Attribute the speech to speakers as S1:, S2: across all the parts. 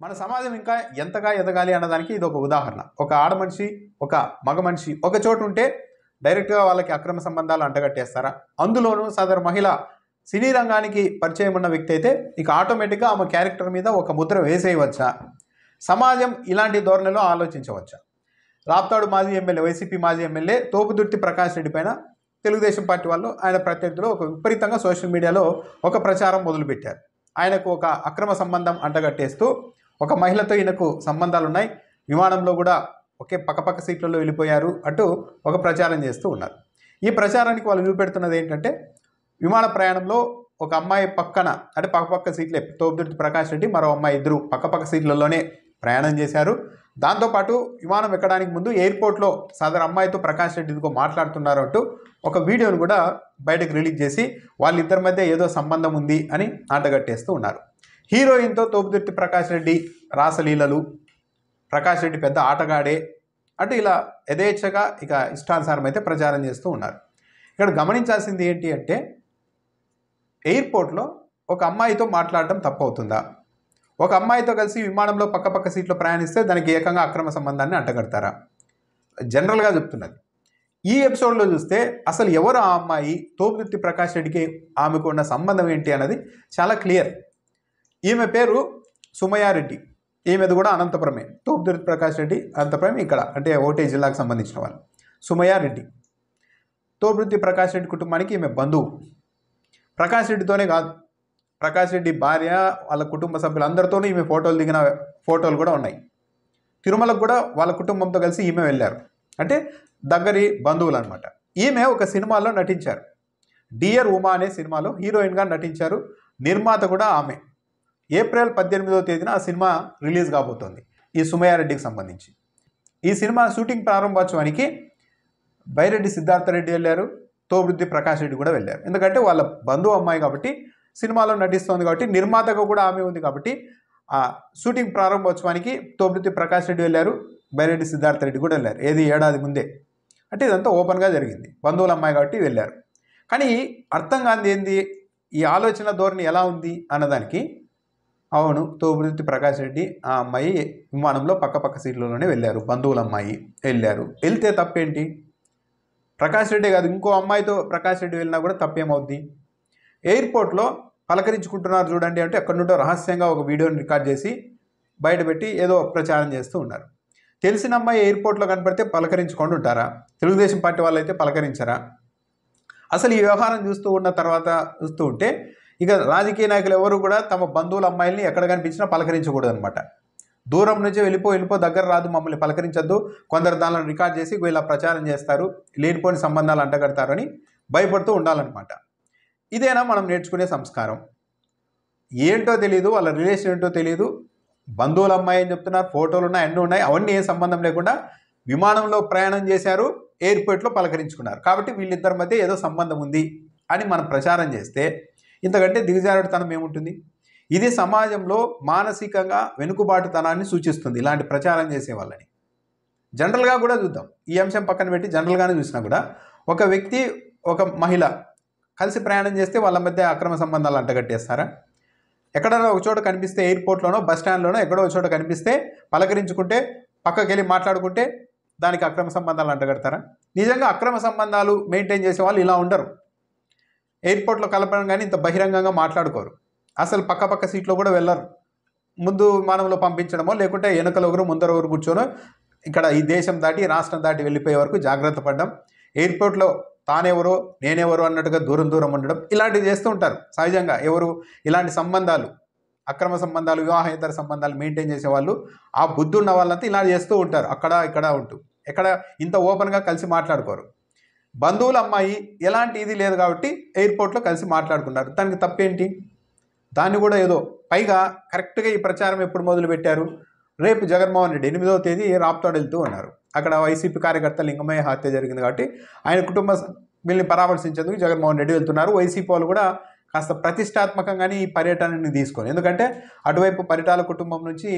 S1: మన సమాజం ఇంకా ఎంతగా ఎదగాలి అన్నదానికి ఇది ఒక ఉదాహరణ. ఒక ఆడ మనిషి, ఒక మగ మనిషి ఒక చోటు ఉంటే డైరెక్ట్గా వాళ్ళకి అక్రమ సంబంధాలు అంటగట్టేస్తారా? అందులోనూ సదరు మహిళ సినీ రంగానికి పరిచయం ఉన్న వ్యక్తి అయితే ఇక ఆటోమేటిక్గా ఆమె క్యారెక్టర్ మీద ఒక ముద్ర వేసేయవచ్చా? సమాజం ఇలాంటి ధోరణిలో ఆలోచించవచ్చా? రాప్తాడు మాజీ ఎమ్మెల్యే, వైసీపీ మాజీ ఎమ్మెల్యే తోపుదుర్తి ప్రకాష్ రెడ్డి పైన తెలుగుదేశం పార్టీ వాళ్ళు ఆయన ప్రత్యర్థులు ఒక విపరీతంగా సోషల్ మీడియాలో ఒక ప్రచారం మొదలుపెట్టారు. ఆయనకు ఒక అక్రమ సంబంధం అంటగట్టేస్తూ ఒక మహిళతో ఈయనకు సంబంధాలు ఉన్నాయి, విమానంలో కూడా ఒకే పక్కపక్క సీట్లలో వెళ్ళిపోయారు అంటూ ఒక ప్రచారం చేస్తూ ఉన్నారు. ఈ ప్రచారానికి వాళ్ళు చూపెడుతున్నది ఏంటంటే, విమాన ప్రయాణంలో ఒక అమ్మాయి పక్కన అంటే పక్కపక్క సీట్లే తోపుదుర్తి ప్రకాష్ రెడ్డి మరో అమ్మాయి ఇద్దరు పక్కపక్క సీట్లలోనే ప్రయాణం చేశారు. దాంతోపాటు విమానం ఎక్కడానికి ముందు ఎయిర్పోర్ట్లో సదరు అమ్మాయితో ప్రకాష్ రెడ్డితో మాట్లాడుతున్నారు అంటూ ఒక వీడియోను కూడా బయటకు రిలీజ్ చేసి వాళ్ళిద్దరి మధ్య ఏదో సంబంధం ఉంది అని ఆటగట్టేస్తూ ఉన్నారు. హీరోయిన్తో తోపుదుర్తి ప్రకాష్ రెడ్డి రాసలీలలు, ప్రకాష్ రెడ్డి పెద్ద ఆటగాడే అటు ఇలా యథేచ్ఛగా ఇక ఇష్టానుసారం అయితే ప్రచారం చేస్తూ ఉన్నారు. ఇక్కడ గమనించాల్సింది ఏంటి అంటే, ఎయిర్పోర్ట్లో ఒక అమ్మాయితో మాట్లాడటం తప్పవుతుందా? ఒక అమ్మాయితో కలిసి విమానంలో పక్కపక్క సీట్లో ప్రయాణిస్తే దానికి ఏకంగా అక్రమ సంబంధాన్ని అంటగడతారా? జనరల్గా చెప్తున్నది. ఈ ఎపిసోడ్లో చూస్తే అసలు ఎవరు ఆ అమ్మాయి, తోపుదుర్తి ప్రకాష్ రెడ్డికి ఆమెకు ఉన్న సంబంధం ఏంటి అన్నది చాలా క్లియర్. ఈమె పేరు సుమయారెడ్డి, ఈమెది కూడా అనంతపురమే. తోపుదుర్తి ప్రకాష్ రెడ్డి అనంతపురం ఇక్కడ అంటే ఓటే జిల్లాకు సంబంధించిన వాళ్ళు. సుమయారెడ్డి తోపుదుర్తి ప్రకాష్ రెడ్డి కుటుంబానికి ఈమె బంధువు. ప్రకాష్ రెడ్డితోనే కాదు, ప్రకాష్ రెడ్డి భార్య వాళ్ళ కుటుంబ సభ్యులందరితోనూ ఈమె ఫోటోలు దిగిన ఫోటోలు కూడా ఉన్నాయి. తిరుమలకు కూడా వాళ్ళ కుటుంబంతో కలిసి ఈమె వెళ్ళారు. అంటే దగ్గరి బంధువులు అనమాట. ఈమె ఒక సినిమాలో నటించారు, డియర్ ఉమా అనే సినిమాలో హీరోయిన్గా నటించారు. నిర్మాత కూడా ఆమె. ఏప్రిల్ 18వ తేదీన ఆ సినిమా రిలీజ్ కాబోతోంది ఈ సుమయారెడ్డికి సంబంధించి. ఈ సినిమా షూటింగ్ ప్రారంభోత్సవానికి బైరెడ్డి సిద్ధార్థ రెడ్డి వెళ్ళారు, తోపుదుర్తి ప్రకాష్ రెడ్డి కూడా వెళ్ళారు. ఎందుకంటే వాళ్ళ బంధువు అమ్మాయి కాబట్టి, సినిమాలో నటిస్తోంది కాబట్టి, నిర్మాతగా కూడా ఆమె ఉంది కాబట్టి ఆ షూటింగ్ ప్రారంభోత్సవానికి తోపుదుర్తి ప్రకాష్ రెడ్డి వెళ్ళారు, బైరెడ్డి సిద్ధార్థ రెడ్డి కూడా వెళ్ళారు. ఏది ఏడాది ముందే. అంటే ఇదంతా ఓపెన్గా జరిగింది, బంధువుల అమ్మాయి కాబట్టి వెళ్ళారు. కానీ అర్థం కానిది ఏంది, ఈ ఆలోచన ధోరణి ఎలా ఉంది అన్నదానికి, అవును తోపుదుర్తి ప్రకాష్ రెడ్డి ఆ అమ్మాయి విమానంలో పక్కపక్క సీట్లలోనే వెళ్ళారు, బంధువుల అమ్మాయి వెళ్ళారు. వెళ్తే తప్పేంటి? ప్రకాష్ రెడ్డి కాదు ఇంకో అమ్మాయితో ప్రకాష్ రెడ్డి వెళ్ళినా కూడా తప్పేమవుద్ది? ఎయిర్పోర్ట్లో పలకరించుకుంటున్నారు చూడండి అంటే ఎక్కడి నుండో రహస్యంగా ఒక వీడియోని రికార్డ్ చేసి బయటపెట్టి ఏదో ప్రచారం చేస్తూ ఉన్నారు. తెలిసిన అమ్మాయి ఎయిర్పోర్ట్లో కనపడితే పలకరించుకొని ఉంటారా? తెలుగుదేశం పార్టీ వాళ్ళు అయితే పలకరించరా? అసలు ఈ వ్యవహారం చూస్తూ ఉన్న తర్వాత చూస్తూ ఉంటే ఇక రాజకీయ నాయకులు ఎవరు కూడా తమ బంధువుల అమ్మాయిల్ని ఎక్కడ కనిపించినా పలకరించకూడదు అనమాట. దూరం నుంచి వెళ్ళిపో దగ్గర రాదు, మమ్మల్ని పలకరించద్దు, కొందరు దానిని రికార్డ్ చేసి ఇలా ప్రచారం చేస్తారు, లేనిపోని సంబంధాలు అంటగడతారని భయపడుతూ ఉండాలన్నమాట. ఇదేనా మనం నేర్చుకునే సంస్కారం? ఏంటో తెలియదు, వాళ్ళ రిలేషన్ ఏంటో తెలియదు, బంధువుల అమ్మాయి అని చెప్తున్నారు, ఫోటోలు ఉన్నాయి, అన్నీ ఉన్నాయి, అవన్నీ ఏం సంబంధం లేకుండా విమానంలో ప్రయాణం చేశారు, ఎయిర్పోర్ట్లో పలకరించుకున్నారు కాబట్టి వీళ్ళిద్దరి మధ్య ఏదో సంబంధం ఉంది అని మనం ప్రచారం చేస్తే ఇంతకంటే దిగజారుడుతనం ఏముంటుంది? ఇది సమాజంలో మానసికంగా వెనుకబాటుతనాన్ని సూచిస్తుంది ఇలాంటి ప్రచారం చేసే వాళ్ళని. జనరల్గా కూడా చూద్దాం, ఈ అంశం పక్కన పెట్టి జనరల్గానే చూసినా కూడా ఒక వ్యక్తి ఒక మహిళ కలిసి ప్రయాణం చేస్తే వాళ్ళ మధ్య అక్రమ సంబంధాలు అంటగట్టేస్తారా? ఎక్కడైనా ఒక చోట కనిపిస్తే ఎయిర్పోర్ట్లోనో బస్ స్టాండ్లోనో ఎక్కడో ఒక చోట కనిపిస్తే పలకరించుకుంటే పక్కకి వెళ్ళి మాట్లాడుకుంటే దానికి అక్రమ సంబంధాలు అంటగడతారా? నిజంగా అక్రమ సంబంధాలు మెయింటైన్ చేసే వాళ్ళు ఇలా ఉండరు. ఎయిర్పోర్ట్లో కలపడం కానీ ఇంత బహిరంగంగా మాట్లాడుకోరు, అసలు పక్క సీట్లో కూడా వెళ్ళరు. ముందు విమానంలో పంపించడమో లేకుంటే వెనకలు ఒకరు ముందర ఒకరు కూర్చొని ఇక్కడ ఈ దేశం దాటి రాష్ట్రం దాటి వెళ్ళిపోయే వరకు జాగ్రత్త పడడం, ఎయిర్పోర్ట్లో తానెవరో నేనెవరో అన్నట్టుగా దూరం ఉండడం, ఇలాంటివి చేస్తూ ఉంటారు సహజంగా. ఎవరు ఇలాంటి సంబంధాలు, అక్రమ సంబంధాలు, వివాహేతర సంబంధాలు మెయింటైన్ చేసే వాళ్ళు, ఆ బుద్ధి ఉన్న వాళ్ళంతా ఇలా చేస్తూ ఉంటారు. అక్కడ ఇక్కడ ఉంటూ ఎక్కడ ఇంత ఓపెన్గా కలిసి మాట్లాడుకోరు. బంధువుల అమ్మాయి ఎలాంటి ఇది లేదు కాబట్టి ఎయిర్పోర్ట్లో కలిసి మాట్లాడుకున్నారు, దానికి తప్పేంటి? దాన్ని కూడా ఏదో పైగా కరెక్ట్గా ఈ ప్రచారం ఎప్పుడు మొదలుపెట్టారు? రేపు జగన్మోహన్ రెడ్డి 8వ తేదీ రాప్తాడు వెళ్తూ ఉన్నారు. అక్కడ వైసీపీ కార్యకర్త లింగమయ్య హత్య జరిగింది కాబట్టి ఆయన కుటుంబ వీళ్ళని పరామర్శించేందుకు జగన్మోహన్ రెడ్డి వెళ్తున్నారు. వైసీపీ వాళ్ళు కూడా కాస్త ప్రతిష్టాత్మకంగానే ఈ పర్యటనని తీసుకొని, ఎందుకంటే అటువైపు పరిటాల కుటుంబం నుంచి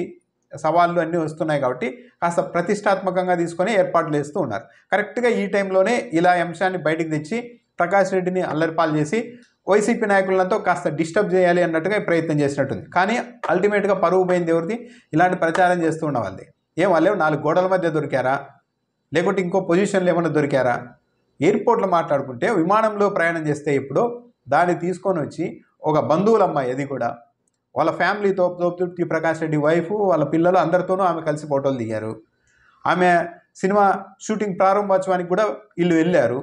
S1: సవాళ్ళు అన్నీ వస్తున్నాయి కాబట్టి కాస్త ప్రతిష్టాత్మకంగా తీసుకొని ఏర్పాట్లు చేస్తూ ఉన్నారు. కరెక్ట్గా ఈ టైంలోనే ఇలా అంశాన్ని బయటికి తెచ్చి ప్రకాష్ రెడ్డిని అల్లరిపాలు చేసి వైసీపీ నాయకులంతా కాస్త డిస్టర్బ్ చేయాలి అన్నట్టుగా ప్రయత్నం చేసినట్టుంది. కానీ అల్టిమేట్గా పరువు పోయింది ఎవరిది? ఇలాంటి ప్రచారం చేస్తూ ఉన్న వాళ్ళది. ఏం వాళ్ళేమో 4 గోడల మధ్య దొరికారా, లేకుంటే ఇంకో పొజిషన్లు ఏమైనా దొరికారా? ఎయిర్పోర్ట్లో మాట్లాడుకుంటే విమానంలో ప్రయాణం చేస్తే ఇప్పుడు దాన్ని తీసుకొని వచ్చి ఒక బంధువుల అమ్మాయి, అది కూడా వాళ్ళ ఫ్యామిలీతో, తోపుదుర్తి ప్రకాష్ రెడ్డి వైఫ్, వాళ్ళ పిల్లలు అందరితోనూ ఆమె కలిసి ఫోటోలు దిగారు. ఆమె సినిమా షూటింగ్ ప్రారంభోత్సవానికి కూడా వీళ్ళు వెళ్ళారు.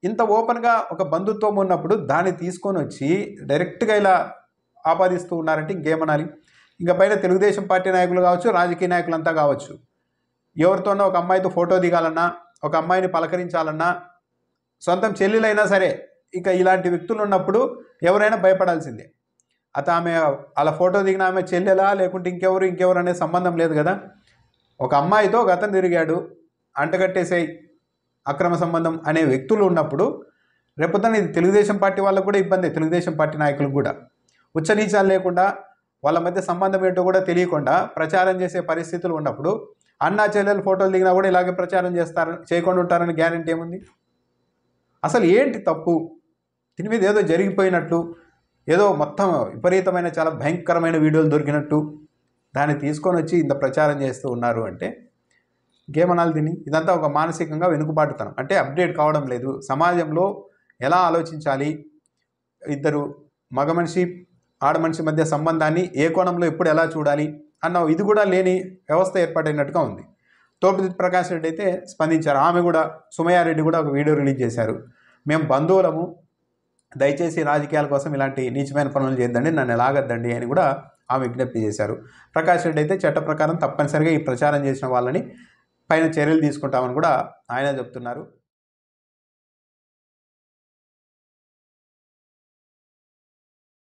S1: ఇంత ఓపెన్గా ఒక బంధుత్వం ఉన్నప్పుడు దాన్ని తీసుకొని వచ్చి డైరెక్ట్గా ఇలా ఆపాదిస్తూ ఉన్నారంటే ఇంకేమనాలి? ఇంకా పైన తెలుగుదేశం పార్టీ నాయకులు కావచ్చు, రాజకీయ నాయకులంతా కావచ్చు, ఎవరితోనో ఒక అమ్మాయితో ఫోటో దిగాలన్నా, ఒక అమ్మాయిని పలకరించాలన్నా, సొంతం చెల్లెలైనా సరే ఇక ఇలాంటి వ్యక్తులు ఉన్నప్పుడు ఎవరైనా భయపడాల్సిందే. ఆమె అలా ఫోటో దిగిన ఆమె చెల్లెలా లేకుంటే ఇంకెవరు అనే సంబంధం లేదు కదా. ఒక అమ్మాయితో ఒక అతను తిరిగాడు, అంటగట్టేసే అక్రమ సంబంధం అనే వ్యక్తులు ఉన్నప్పుడు రేపొద్దున ఇది తెలుగుదేశం పార్టీ వాళ్ళకు కూడా ఇబ్బంది, తెలుగుదేశం పార్టీ నాయకులకు కూడా. ఉచ్చనీచాలు లేకుండా వాళ్ళ మధ్య సంబంధం ఏంటో కూడా తెలియకుండా ప్రచారం చేసే పరిస్థితులు ఉన్నప్పుడు అన్నా చెల్లెలు ఫోటోలు దిగినా కూడా ఇలాగే ప్రచారం చేయకుండా ఉంటారని గ్యారెంటీ ఏముంది? అసలు ఏంటి తప్పు? దీని మీద ఏదో జరిగిపోయినట్టు, ఏదో మొత్తం విపరీతమైన చాలా భయంకరమైన వీడియోలు దొరికినట్టు దాన్ని తీసుకొని వచ్చి ఇంత ప్రచారం చేస్తూ ఉన్నారు అంటే ఇంకేమనాలి దీన్ని? ఇదంతా ఒక మానసికంగా వెనుకబాటుతనం, అంటే అప్డేట్ కావడం లేదు. సమాజంలో ఎలా ఆలోచించాలి, ఇద్దరు మగ మనిషి ఆడ మనిషి మధ్య సంబంధాన్ని ఏ కోణంలో ఎప్పుడు ఎలా చూడాలి అన్న ఇది కూడా లేని వ్యవస్థ ఏర్పాటైనట్టుగా ఉంది. తోపుదుర్తి ప్రకాష్ రెడ్డి అయితే స్పందించారు. ఆమె కూడా, సుమయారెడ్డి కూడా ఒక వీడియో రిలీజ్ చేశారు. మేము బంధువులము, దయచేసి రాజకీయాల కోసం ఇలాంటి నీచమైన పనులు చేయొద్దండి, నన్ను ఎలాగద్దండి అని కూడా ఆమె విజ్ఞప్తి చేశారు. ప్రకాష్ రెడ్డి అయితే చట్ట ప్రకారం తప్పనిసరిగా ఈ ప్రచారం చేసిన వాళ్ళని పైన చర్యలు తీసుకుంటామని కూడా ఆయన చెప్తున్నారు.